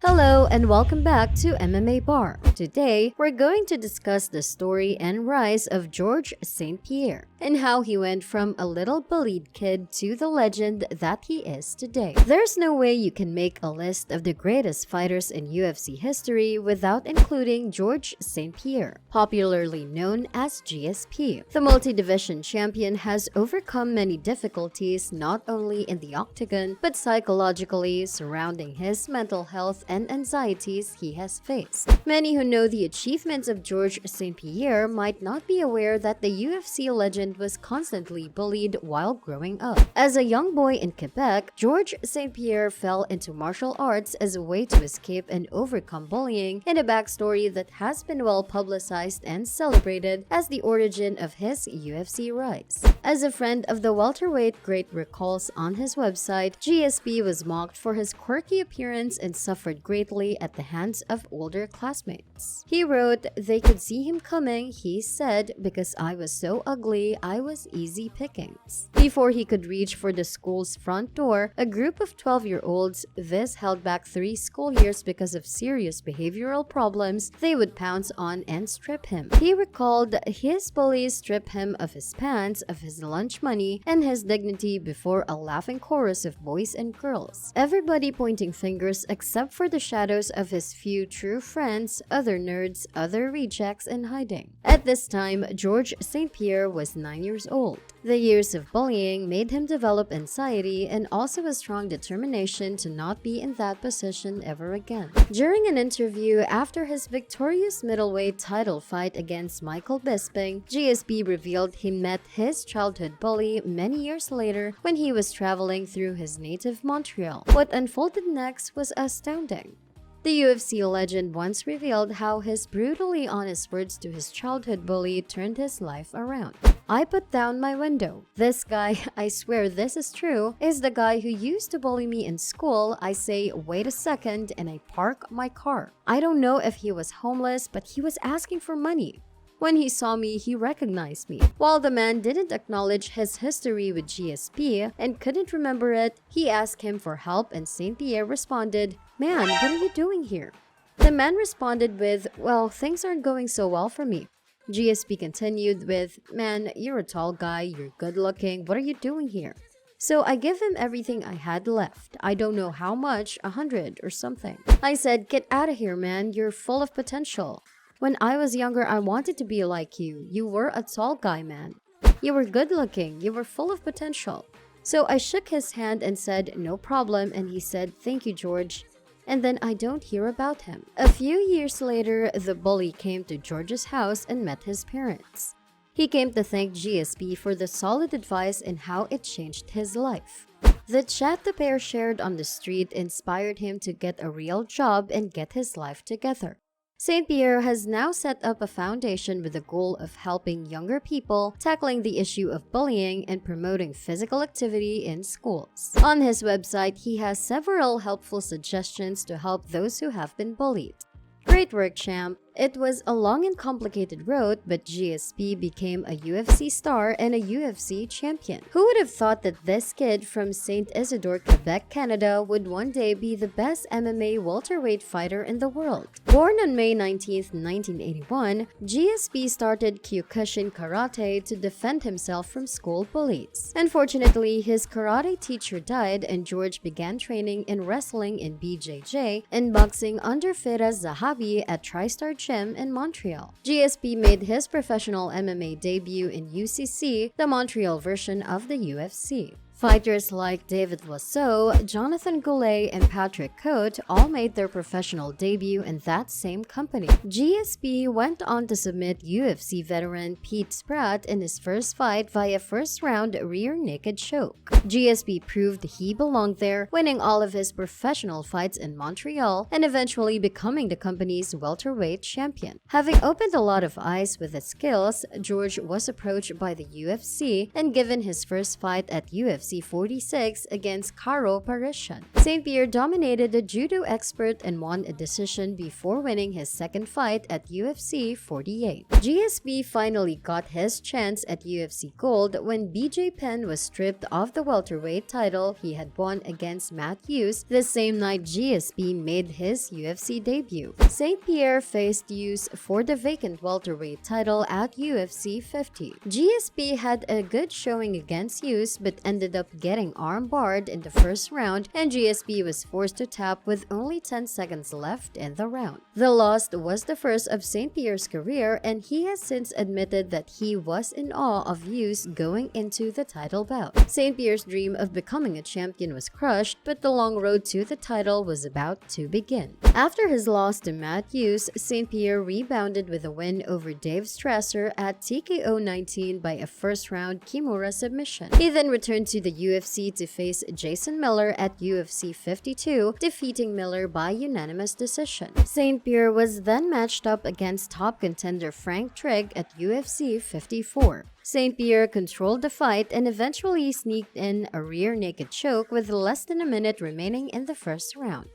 Hello and welcome back to MMA Bar. Today, we're going to discuss the story and rise of George Saint Pierre and how he went from a little bullied kid to the legend that he is today. There's no way you can make a list of the greatest fighters in UFC history without including George Saint Pierre, popularly known as GSP. The multi-division champion has overcome many difficulties not only in the octagon but psychologically surrounding his mental health and anxieties he has faced. Many who know the achievements of George Saint Pierre might not be aware that the UFC legend was constantly bullied while growing up. As a young boy in Quebec, George Saint Pierre fell into martial arts as a way to escape and overcome bullying, in a backstory that has been well publicized and celebrated as the origin of his UFC rise. As a friend of the welterweight great recalls on his website, GSP was mocked for his quirky appearance and suffered greatly at the hands of older classmates. He wrote, "They could see him coming, he said, because I was so ugly, I was easy pickings." Before he could reach for the school's front door, a group of 12-year-olds, this held back 3 school years because of serious behavioral problems, they would pounce on and strip him. He recalled his bullies stripped him of his pants, of his lunch money, and his dignity before a laughing chorus of boys and girls, everybody pointing fingers except for the shadows of his few true friends, other nerds, other rejects in hiding. At this time, George Saint Pierre was 9 years old. The years of bullying made him develop anxiety and also a strong determination to not be in that position ever again. During an interview after his victorious middleweight title fight against Michael Bisping, GSP revealed he met his childhood bully many years later when he was traveling through his native Montreal. What unfolded next was astounding. The UFC legend once revealed how his brutally honest words to his childhood bully turned his life around. "I put down my window. This guy, I swear this is true, is the guy who used to bully me in school. I say, wait a second, and I park my car. I don't know if he was homeless, but he was asking for money. When he saw me, he recognized me." While the man didn't acknowledge his history with GSP and couldn't remember it, he asked him for help and Saint Pierre responded, "Man, what are you doing here?" The man responded with, "Well, things aren't going so well for me." GSP continued with, "Man, you're a tall guy, you're good looking, what are you doing here?" So I give him everything I had left. I don't know how much, 100 or something. I said, "Get out of here, man, you're full of potential. When I was younger, I wanted to be like you. You were a tall guy, man. You were good looking. You were full of potential." So I shook his hand and said, "No problem," and he said, "Thank you, George." And then I don't hear about him. A few years later, the bully came to George's house and met his parents. He came to thank GSP for the solid advice and how it changed his life. The chat the pair shared on the street inspired him to get a real job and get his life together. Saint Pierre has now set up a foundation with the goal of helping younger people, tackling the issue of bullying, and promoting physical activity in schools. On his website, he has several helpful suggestions to help those who have been bullied. Great work, champ. It was a long and complicated road, but GSP became a UFC star and a UFC champion. Who would have thought that this kid from St. Isidore, Quebec, Canada would one day be the best MMA welterweight fighter in the world? Born on May 19, 1981, GSP started Kyokushin Karate to defend himself from school bullies. Unfortunately, his karate teacher died and George began training in wrestling in BJJ and boxing under Firas Zahabi at TriStar Gym in Montreal. GSP made his professional MMA debut in UCC, the Montreal version of the UFC. Fighters like David Lasso, Jonathan Goulet, and Patrick Cote all made their professional debut in that same company. GSP went on to submit UFC veteran Pete Spratt in his first fight via first-round rear naked choke. GSP proved he belonged there, winning all of his professional fights in Montreal and eventually becoming the company's welterweight champion. Having opened a lot of eyes with his skills, George was approached by the UFC and given his first fight at UFC UFC 46 against Karo Parisyan. St. Pierre dominated the judo expert and won a decision before winning his second fight at UFC 48. GSP finally got his chance at UFC Gold when BJ Penn was stripped of the welterweight title he had won against Matt Hughes the same night GSP made his UFC debut. St. Pierre faced Hughes for the vacant welterweight title at UFC 50. GSP had a good showing against Hughes but ended up getting arm-barred in the first round, and GSP was forced to tap with only 10 seconds left in the round. The loss was the first of St. Pierre's career, and he has since admitted that he was in awe of Hughes going into the title bout. St. Pierre's dream of becoming a champion was crushed, but the long road to the title was about to begin. After his loss to Matt Hughes, St. Pierre rebounded with a win over Dave Strasser at TKO 19 by a first-round Kimura submission. He then returned to the UFC to face Jason Miller at UFC 52, defeating Miller by unanimous decision. St. Pierre was then matched up against top contender Frank Trigg at UFC 54. St. Pierre controlled the fight and eventually sneaked in a rear naked choke with less than a minute remaining in the first round.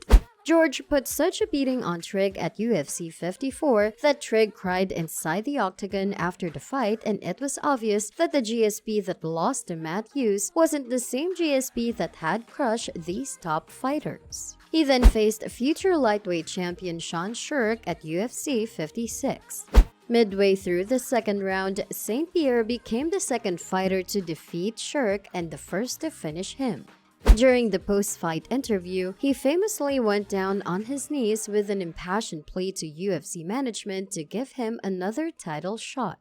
George put such a beating on Trigg at UFC 54 that Trigg cried inside the octagon after the fight, and it was obvious that the GSP that lost to Matt Hughes wasn't the same GSP that had crushed these top fighters. He then faced future lightweight champion Sean Sherk at UFC 56. Midway through the second round, St. Pierre became the second fighter to defeat Sherk and the first to finish him. During the post-fight interview, he famously went down on his knees with an impassioned plea to UFC management to give him another title shot.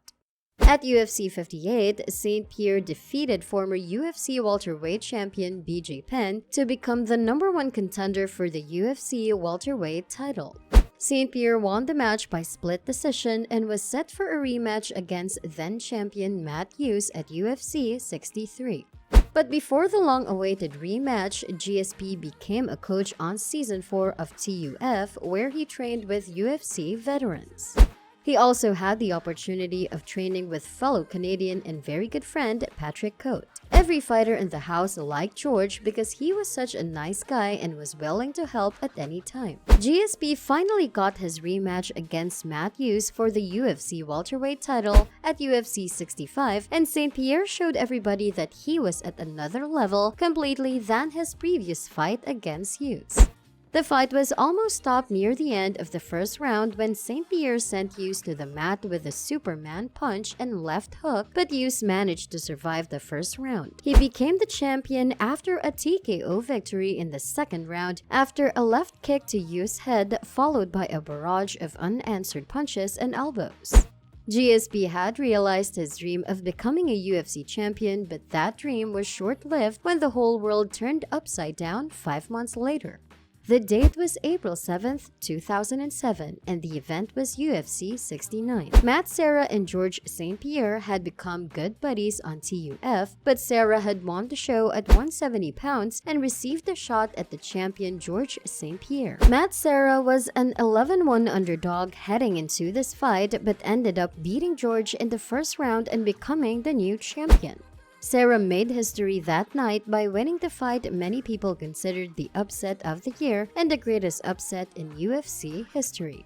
At UFC 58, St. Pierre defeated former UFC welterweight champion BJ Penn to become the #1 contender for the UFC welterweight title. St. Pierre won the match by split decision and was set for a rematch against then-champion Matt Hughes at UFC 63. But before the long-awaited rematch, GSP became a coach on Season 4 of TUF, where he trained with UFC veterans. He also had the opportunity of training with fellow Canadian and very good friend Patrick Cote. Every fighter in the house liked George because he was such a nice guy and was willing to help at any time. GSP finally got his rematch against Matt Hughes for the UFC welterweight title at UFC 65, and St. Pierre showed everybody that he was at another level completely than his previous fight against Hughes. The fight was almost stopped near the end of the first round when St. Pierre sent Hughes to the mat with a Superman punch and left hook, but Hughes managed to survive the first round. He became the champion after a TKO victory in the second round after a left kick to Hughes' head followed by a barrage of unanswered punches and elbows. GSP had realized his dream of becoming a UFC champion, but that dream was short-lived when the whole world turned upside down 5 months later. The date was April 7, 2007, and the event was UFC 69. Matt Serra and George Saint Pierre had become good buddies on TUF, but Serra had won the show at 170 pounds and received a shot at the champion George Saint Pierre. Matt Serra was an 11-1 underdog heading into this fight, but ended up beating George in the first round and becoming the new champion. Serra made history that night by winning the fight many people considered the upset of the year and the greatest upset in UFC history.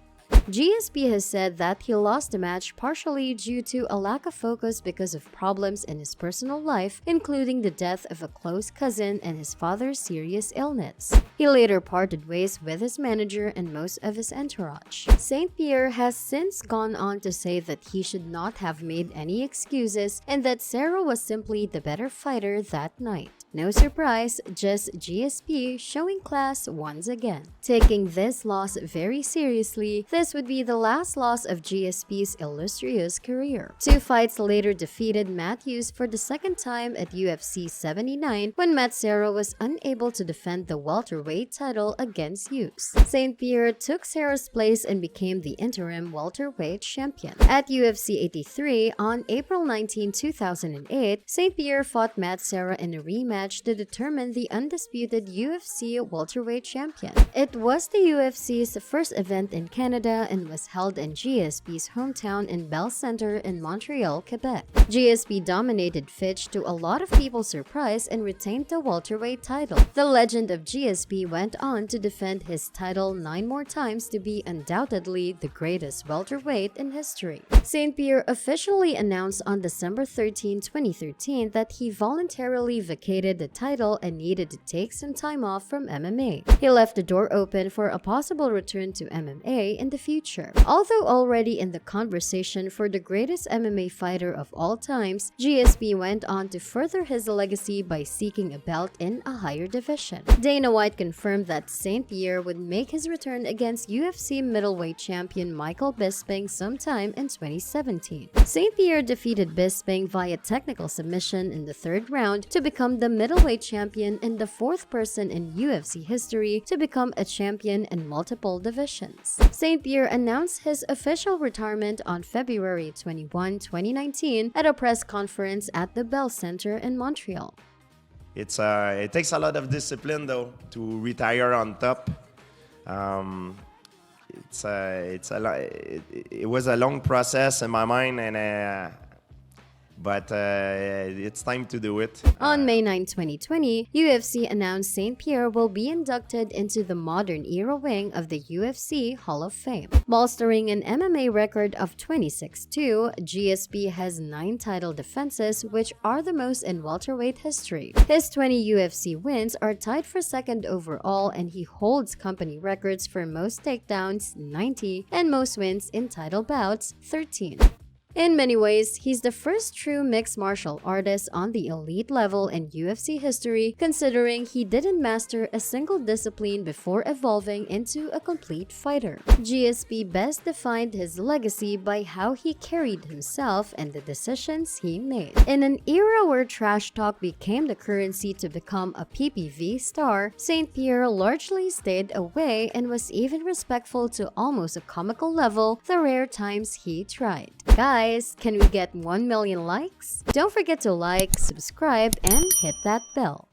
GSP has said that he lost the match partially due to a lack of focus because of problems in his personal life, including the death of a close cousin and his father's serious illness. He later parted ways with his manager and most of his entourage. St. Pierre has since gone on to say that he should not have made any excuses and that Serra was simply the better fighter that night. No surprise, just GSP showing class once again. Taking this loss very seriously, this would be the last loss of GSP's illustrious career. 2 fights later defeated Matt Hughes for the second time at UFC 79 when Matt Serra was unable to defend the welterweight title against Hughes. St. Pierre took Serra's place and became the interim welterweight champion. At UFC 83 on April 19, 2008, St. Pierre fought Matt Serra in a rematch rematch to determine the undisputed UFC welterweight champion. It was the UFC's first event in Canada and was held in GSP's hometown in Bell Centre in Montreal, Quebec. GSP dominated Fitch to a lot of people's surprise and retained the welterweight title. The legend of GSP went on to defend his title 9 more times to be undoubtedly the greatest welterweight in history. Saint Pierre officially announced on December 13, 2013 that he voluntarily vacated the title and needed to take some time off from MMA. He left the door open for a possible return to MMA in the future. Although already in the conversation for the greatest MMA fighter of all times, GSP went on to further his legacy by seeking a belt in a higher division. Dana White confirmed that Saint Pierre would make his return against UFC middleweight champion Michael Bisping sometime in 2017. Saint Pierre defeated Bisping via technical submission in the 3rd round to become the middleweight champion and the 4th person in UFC history to become a champion in multiple divisions. Saint Pierre announced his official retirement on February 21, 2019 at a press conference at the Bell Centre in Montreal. It takes a lot of discipline though to retire on top. It was a long process in my mind, but it's time to do it. On May 9, 2020, UFC announced Saint Pierre will be inducted into the modern era wing of the UFC Hall of Fame. Bolstering an MMA record of 26-2, GSP has 9 title defenses, which are the most in welterweight history. His 20 UFC wins are tied for 2nd overall, and he holds company records for most takedowns, 90, and most wins in title bouts, 13. In many ways, he's the first true mixed martial artist on the elite level in UFC history, considering he didn't master a single discipline before evolving into a complete fighter. GSP best defined his legacy by how he carried himself and the decisions he made. In an era where trash talk became the currency to become a PPV star, Saint Pierre largely stayed away and was even respectful to almost a comical level the rare times he tried. Guys, can we get 1 million likes? Don't forget to like, subscribe, and hit that bell.